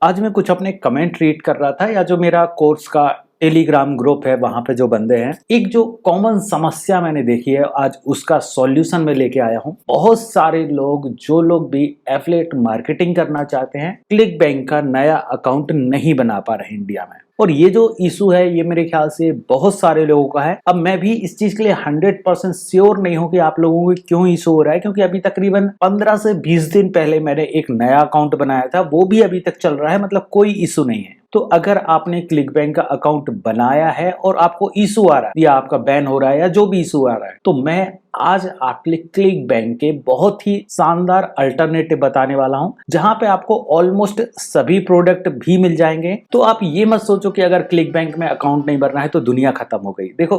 आज मैं कुछ अपने कमेंट रीड कर रहा था या जो मेरा कोर्स का टेलीग्राम ग्रुप है वहां पे जो बंदे हैं, एक जो कॉमन समस्या मैंने देखी है आज उसका सॉल्यूशन मैं लेके आया हूं। बहुत सारे लोग जो लोग भी एफिलिएट मार्केटिंग करना चाहते हैं, क्लिक बैंक का नया अकाउंट नहीं बना पा रहे इंडिया में। और ये जो इशू है ये मेरे ख्याल से बहुत सारे लोगों का है। अब मैं भी इस चीज के लिए 100% श्योर नहीं हूं कि आप लोगों को क्यों इशू हो रहा है, क्योंकि अभी तकरीबन 15 से 20 दिन पहले मैंने एक नया अकाउंट बनाया था, वो भी अभी तक चल रहा है, मतलब कोई इशू नहीं है। तो अगर आपने क्लिक बैंक का अकाउंट बनाया है और आपको इशू आ रहा है या आपका बैन हो रहा है या जो भी इशू आ रहा है, तो मैं आज आपके लिए क्लिक बैंक के बहुत ही शानदार अल्टरनेटिव बताने वाला हूं, जहां पे आपको ऑलमोस्ट सभी प्रोडक्ट भी मिल जाएंगे। तो आप ये मत सोचो कि अगर क्लिक बैंक में अकाउंट नहीं बनना है तो दुनिया खत्म हो गई। देखो,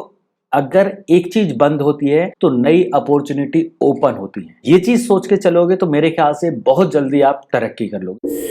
अगर एक चीज बंद होती है तो नई अपॉर्चुनिटी ओपन होती है। ये चीज सोच के चलोगे तो मेरे ख्याल से बहुत जल्दी आप तरक्की कर लोगे।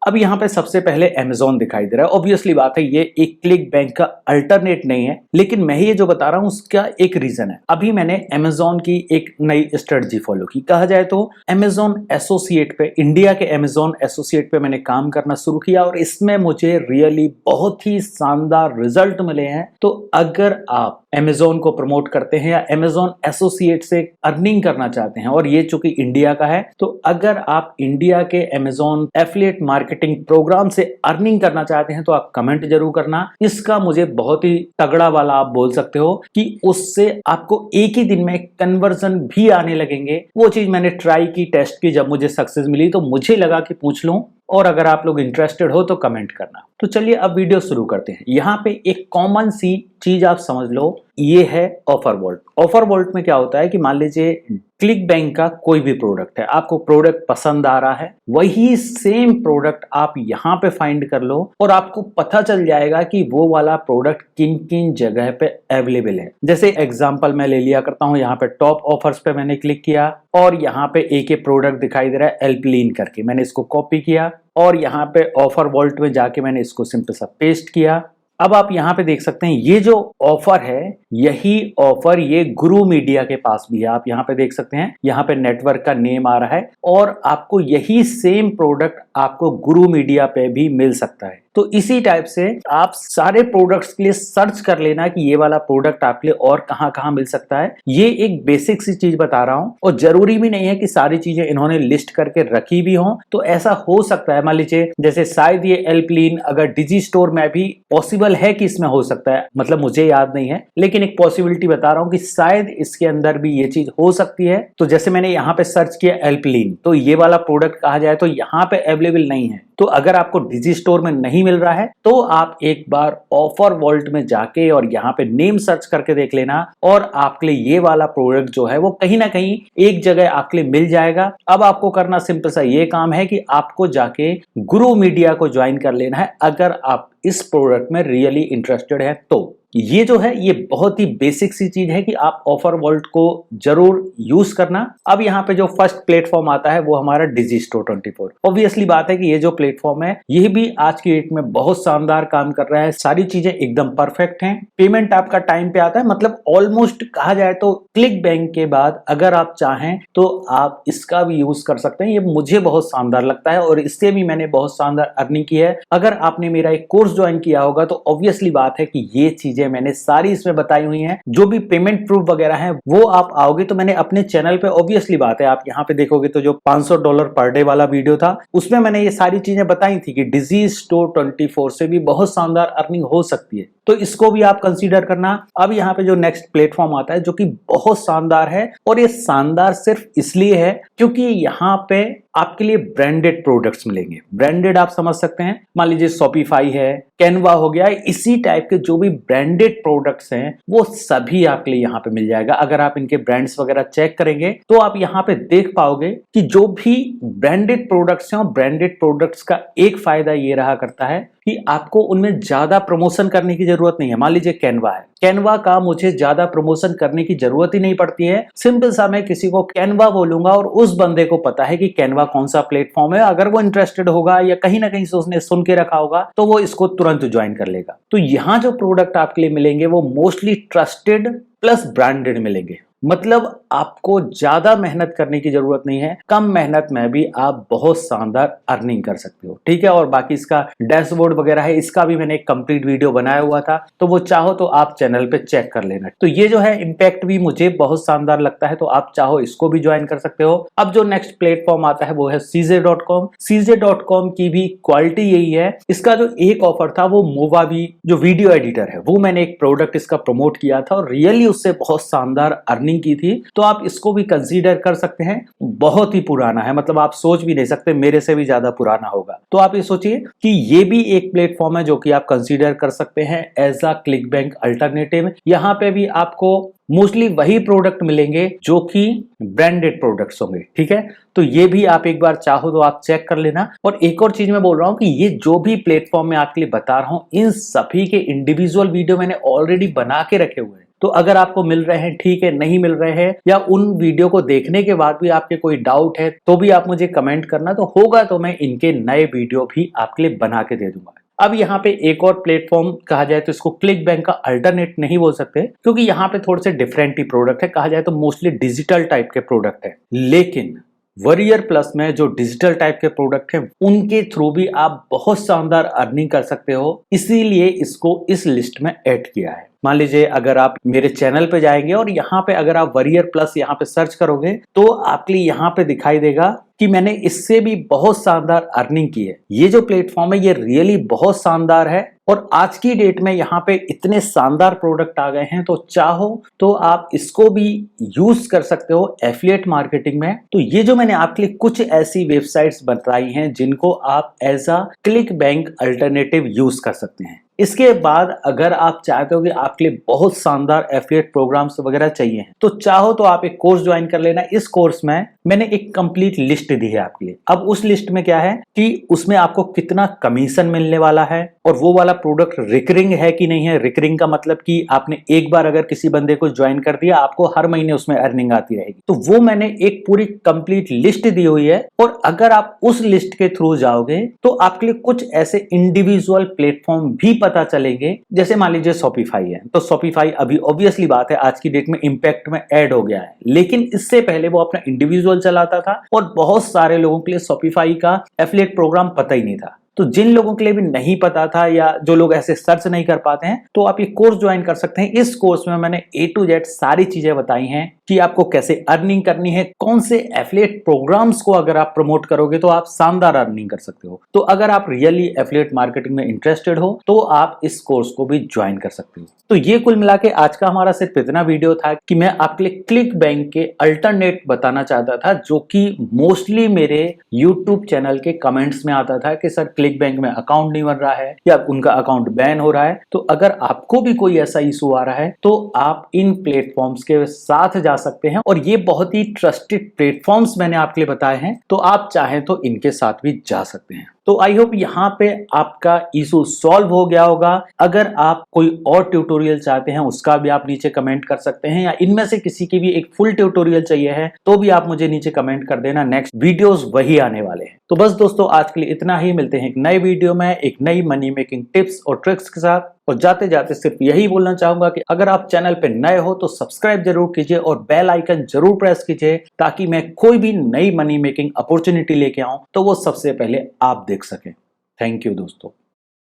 अब यहाँ पे सबसे पहले Amazon दिखाई दे रहा है। ऑब्वियसली बात है, ये एक क्लिक बैंक का अल्टरनेट नहीं है, लेकिन मैं ये जो बता रहा हूँ उसका एक रीजन है। अभी मैंने Amazon की एक नई स्ट्रेटजी फॉलो की। कहा जाए तो Amazon एसोसिएट पे, इंडिया के Amazon एसोसिएट पे मैंने काम करना शुरू किया और इसमें मुझे रियली बहुत ही शानदार रिजल्ट मिले हैं। तो अगर आप Amazon को प्रमोट करते हैं या Amazon एसोसिएट से अर्निंग करना चाहते हैं, और ये चूंकि इंडिया का है, तो अगर आप इंडिया के Amazon एफिलिएट मार्केटिंग प्रोग्राम से अर्निंग करना चाहते हैं तो आप कमेंट जरूर करना। इसका मुझे बहुत ही तगड़ा वाला आप बोल सकते हो कि उससे आपको एक ही दिन में कन्वर्जन भी आने लगेंगे। वो चीज मैंने ट्राई की, टेस्ट की, जब मुझे सक्सेस मिली तो मुझे लगा कि पूछ लूं, और अगर आप लोग इंटरेस्टेड हो तो कमेंट करना। तो चलिए अब वीडियो शुरू करते हैं। यहाँ पे एक कॉमन सी चीज आप समझ लो, ये है ऑफर वॉल्ट। ऑफर वॉल्ट में क्या होता है कि मान लीजिए क्लिक बैंक का कोई भी प्रोडक्ट है, आपको प्रोडक्ट पसंद आ रहा है, वही सेम प्रोडक्ट आप यहाँ पे फाइंड कर लो और आपको पता चल जाएगा कि वो वाला प्रोडक्ट किन किन जगह पे अवेलेबल है। जैसे एग्जांपल मैं ले लिया करता हूँ, यहाँ पे टॉप ऑफर्स पे मैंने क्लिक किया और यहाँ पे एक प्रोडक्ट दिखाई दे रहा है एल्पलीन करके, मैंने इसको कॉपी किया और यहाँ पे ऑफर वॉल्ट में जाके मैंने इसको सिंपल सा पेस्ट किया। अब आप यहाँ पे देख सकते हैं ये जो ऑफर है, यही ऑफर ये गुरु मीडिया के पास भी है। आप यहाँ पे देख सकते हैं, यहाँ पे नेटवर्क का नेम आ रहा है और आपको यही सेम प्रोडक्ट आपको गुरु मीडिया पे भी मिल सकता है। तो इसी टाइप से आप सारे प्रोडक्ट्स के लिए सर्च कर लेना कि ये वाला प्रोडक्ट आपके लिए और कहाँ कहाँ मिल सकता है। ये एक बेसिक सी चीज बता रहा हूँ और जरूरी भी नहीं है कि सारी चीजें इन्होंने लिस्ट करके रखी भी हो। तो ऐसा हो सकता है, मान लीजिए जैसे शायद ये एल्पलीन अगर डिजी स्टोर में भी पॉसिबल है कि इसमें हो सकता है, मतलब मुझे याद नहीं है, लेकिन एक पॉसिबिलिटी बता रहा हूँ कि शायद इसके अंदर भी ये चीज हो सकती है। तो जैसे मैंने यहाँ पे सर्च किया एल्पलीन, तो ये वाला प्रोडक्ट कहा जाए तो यहाँ पे अवेलेबल नहीं है। तो अगर आपको डिजी स्टोर में नहीं मिल रहा है तो आप एक बार ऑफर वॉल्ट में जाके और यहाँ पे नेम सर्च करके देख लेना और आपके लिए ये वाला प्रोडक्ट जो है वो कहीं ना कहीं एक जगह आपके लिए मिल जाएगा। अब आपको करना सिंपल सा ये काम है कि आपको जाके गुरु मीडिया को ज्वाइन कर लेना है अगर आप इस प्रोडक्ट में रियली इंटरेस्टेड है। तो ये जो है ये बहुत ही बेसिक सी चीज है कि आप ऑफर वॉल्ट को जरूर यूज करना। अब यहाँ पे जो फर्स्ट प्लेटफॉर्म आता है वो हमारा डिजी स्टोर 24। ऑब्वियसली बात है कि ये जो प्लेटफॉर्म है ये भी आज की डेट में बहुत शानदार काम कर रहा है, सारी चीजें एकदम परफेक्ट हैं। पेमेंट आपका टाइम पे आता है, मतलब ऑलमोस्ट कहा जाए तो क्लिक बैंक के बाद अगर आप चाहें तो आप इसका भी यूज कर सकते हैं। ये मुझे बहुत शानदार लगता है और इससे भी मैंने बहुत शानदार अर्निंग की है। अगर आपने मेरा एक कोर्स ज्वाइन किया होगा तो ऑब्वियसली बात है कि ये चीजें मैंने सारी इसमें बताई हुई हैं। जो भी पेमेंट प्रूफ वगैरह है वो आप आओगे तो मैंने अपने चैनल पे, ऑब्वियसली बात है आप यहाँ पे देखोगे तो जो $500 पर डे वाला वीडियो था उसमें मैंने ये सारी चीजें बताई थी कि डिजी स्टोर 24 से भी बहुत शानदार अर्निंग हो सकती है। तो इसको भी आप कंसीडर करना। अब यहाँ पे जो नेक्स्ट प्लेटफॉर्म आता है जो कि बहुत शानदार है, और ये शानदार सिर्फ इसलिए है क्योंकि यहाँ पे आपके लिए ब्रांडेड प्रोडक्ट्स मिलेंगे। ब्रांडेड आप समझ सकते हैं, मान लीजिए शॉपिफाई है, कैनवा हो गया, इसी टाइप के जो भी ब्रांडेड प्रोडक्ट्स हैं वो सभी आपके लिए यहाँ पे मिल जाएगा। अगर आप इनके ब्रांड्स वगैरह चेक करेंगे तो आप यहाँ पे देख पाओगे कि जो भी ब्रांडेड प्रोडक्ट्स हैं, ब्रांडेड प्रोडक्ट्स का एक फायदा ये रहा करता है कि आपको उनमें ज्यादा प्रमोशन करने की जरूरत नहीं है। मान लीजिए कैनवा है, कैनवा का मुझे ज्यादा प्रमोशन करने की जरूरत ही नहीं पड़ती है। सिंपल सा मैं किसी को कैनवा बोलूंगा और उस बंदे को पता है कि कैनवा कौन सा प्लेटफॉर्म है, अगर वो इंटरेस्टेड होगा या कहीं ना कहीं से उसने सुन के रखा होगा तो वो इसको तुरंत ज्वाइन कर लेगा। तो यहाँ जो प्रोडक्ट आपके लिए मिलेंगे वो मोस्टली ट्रस्टेड प्लस ब्रांडेड मिलेंगे। मतलब आपको ज्यादा मेहनत करने की जरूरत नहीं है, कम मेहनत में भी आप बहुत शानदार अर्निंग कर सकते हो। ठीक है, और बाकी इसका डैशबोर्ड वगैरह है, इसका भी मैंने एक कंप्लीट वीडियो बनाया हुआ था, तो वो चाहो तो आप चैनल पे चेक कर लेना। तो ये जो है इम्पैक्ट भी मुझे बहुत शानदार लगता है, तो आप चाहो इसको भी ज्वाइन कर सकते हो। अब जो नेक्स्ट प्लेटफॉर्म आता है वो है CJ.com। CJ.com की भी क्वालिटी यही है। इसका जो एक ऑफर था वो मोवावी जो वीडियो एडिटर है, वो मैंने एक प्रोडक्ट इसका प्रमोट किया था और रियली उससे बहुत शानदार अर्निंग की थी, तो आप इसको भी कंसीडर कर सकते हैं। बहुत ही पुराना है, मतलब आप सोच भी नहीं सकते, मेरे से भी ज्यादा पुराना होगा। तो आप ये सोचिए कि ये भी एक प्लेटफॉर्म है जो कि आप कंसीडर कर सकते हैं as a ClickBank alternative. यहाँ पे भी आपको मोस्टली वही प्रोडक्ट मिलेंगे जो कि ब्रांडेड प्रोडक्ट्स होंगे। ठीक है, तो ये भी आप एक बार चाहो तो आप चेक कर लेना। और एक और चीज मैं बोल रहा हूं कि ये जो भी प्लेटफॉर्म मैं आपके लिए बता रहा हूं, इन सभी के इंडिविजुअल वीडियो मैंने ऑलरेडी बना के रखे हुए हैं। तो अगर आपको मिल रहे हैं ठीक है, नहीं मिल रहे हैं, या उन वीडियो को देखने के बाद भी आपके कोई डाउट है, तो भी आप मुझे कमेंट करना, तो होगा तो मैं इनके नए वीडियो भी आपके लिए बना के दे दूंगा। अब यहाँ पे एक और प्लेटफॉर्म कहा जाए तो इसको क्लिक बैंक का अल्टरनेट नहीं बोल सकते, क्योंकि यहाँ पे थोड़े से डिफरेंट ही प्रोडक्ट है। कहा जाए तो मोस्टली डिजिटल टाइप के प्रोडक्ट है, लेकिन वॉरियर प्लस में जो डिजिटल टाइप के प्रोडक्ट हैं उनके थ्रू भी आप बहुत शानदार अर्निंग कर सकते हो, इसीलिए इसको इस लिस्ट में ऐड किया है। मान लीजिए अगर आप मेरे चैनल पे जाएंगे और यहाँ पे अगर आप वॉरियर प्लस यहाँ पे सर्च करोगे तो आपके लिए यहाँ पे दिखाई देगा कि मैंने इससे भी बहुत शानदार अर्निंग की है। ये जो प्लेटफॉर्म है ये रियली बहुत शानदार है, और आज की डेट में यहाँ पे इतने शानदार प्रोडक्ट आ गए हैं, तो चाहो तो आप इसको भी यूज कर सकते हो एफिलिएट मार्केटिंग में। तो ये जो मैंने आपके लिए कुछ ऐसी वेबसाइट्स बताई हैं जिनको आप as a ClickBank alternative use कर सकते हैं। इसके बाद अगर आप चाहते हो कि आपके लिए बहुत शानदार एफिलिएट प्रोग्राम्स वगैरह चाहिए हैं, तो चाहो तो आप एक कोर्स ज्वाइन कर लेना। इस कोर्स में मैंने एक कंप्लीट लिस्ट दी है आपके लिए। अब उस लिस्ट में क्या है कि उसमें आपको कितना कमीशन मिलने वाला है, और वो वाला प्रोडक्ट रिकरिंग है कि नहीं है। रिकरिंग का मतलब कि आपने एक बार अगर किसी बंदे को ज्वाइन कर दिया, आपको हर महीने उसमें अर्निंग आती रहेगी। तो वो मैंने एक पूरी कंप्लीट लिस्ट दी हुई है, और अगर आप उस लिस्ट के थ्रू जाओगे तो आपके लिए कुछ ऐसे इंडिविजुअल प्लेटफॉर्म भी पता चलेंगे। जैसे मान लीजिए शॉपिफाई है, तो शॉपिफाई अभी ऑब्वियसली बात है आज की डेट में इंपैक्ट में ऐड हो गया है, लेकिन इससे पहले वो अपना इंडिविजुअल चलाता था और बहुत सारे लोगों के लिए शॉपिफाई का एफिलिएट प्रोग्राम पता ही नहीं था। तो जिन लोगों के लिए भी नहीं पता था या जो लोग ऐसे सर्च नहीं कर पाते हैं, तो आप ये कोर्स ज्वाइन कर सकते हैं। इस कोर्स में मैंने A to Z सारी चीजें बताई हैं कि आपको कैसे अर्निंग करनी है, कौन से एफिलिएट प्रोग्राम्स को अगर आप प्रमोट करोगे तो आप शानदार अर्निंग कर सकते हो। तो अगर आप रियली एफिलिएट मार्केटिंग में इंटरेस्टेड हो तो आप इस कोर्स को भी ज्वाइन कर सकते हो। तो ये कुल मिला के आज का हमारा सिर्फ इतना वीडियो था कि मैं आपके लिए क्लिक बैंक के अल्टरनेट बताना चाहता था, जो कि मोस्टली मेरे यूट्यूब चैनल के कमेंट्स में आता था कि सर क्लिक बैंक में अकाउंट नहीं बन रहा है या उनका अकाउंट बैन हो रहा है। तो अगर आपको भी कोई ऐसा इशू आ रहा है तो आप इन प्लेटफॉर्म्स के साथ जा सकते हैं, और ये बहुत ही ट्रस्टेड प्लेटफॉर्म्स मैंने आपके लिए बताए हैं, तो आप चाहें तो इनके साथ भी जा सकते हैं। तो आई होप यहाँ पे आपका इशू सॉल्व हो गया होगा। अगर आप कोई और ट्यूटोरियल चाहते हैं उसका भी आप नीचे कमेंट कर सकते हैं, या इनमें से किसी की भी एक फुल ट्यूटोरियल चाहिए है तो भी आप मुझे नीचे कमेंट कर देना। नेक्स्ट वीडियोस वही आने वाले हैं। तो बस दोस्तों आज के लिए इतना ही, मिलते हैं एक नए वीडियो में एक नई मनी मेकिंग टिप्स और ट्रिक्स के साथ। और जाते जाते सिर्फ यही बोलना चाहूंगा कि अगर आप चैनल पे नए हो तो सब्सक्राइब जरूर कीजिए और बेल आइकन जरूर प्रेस कीजिए, ताकि मैं कोई भी नई मनी मेकिंग अपॉर्चुनिटी लेके आऊं तो वो सबसे पहले आप देख सकें। थैंक यू दोस्तों।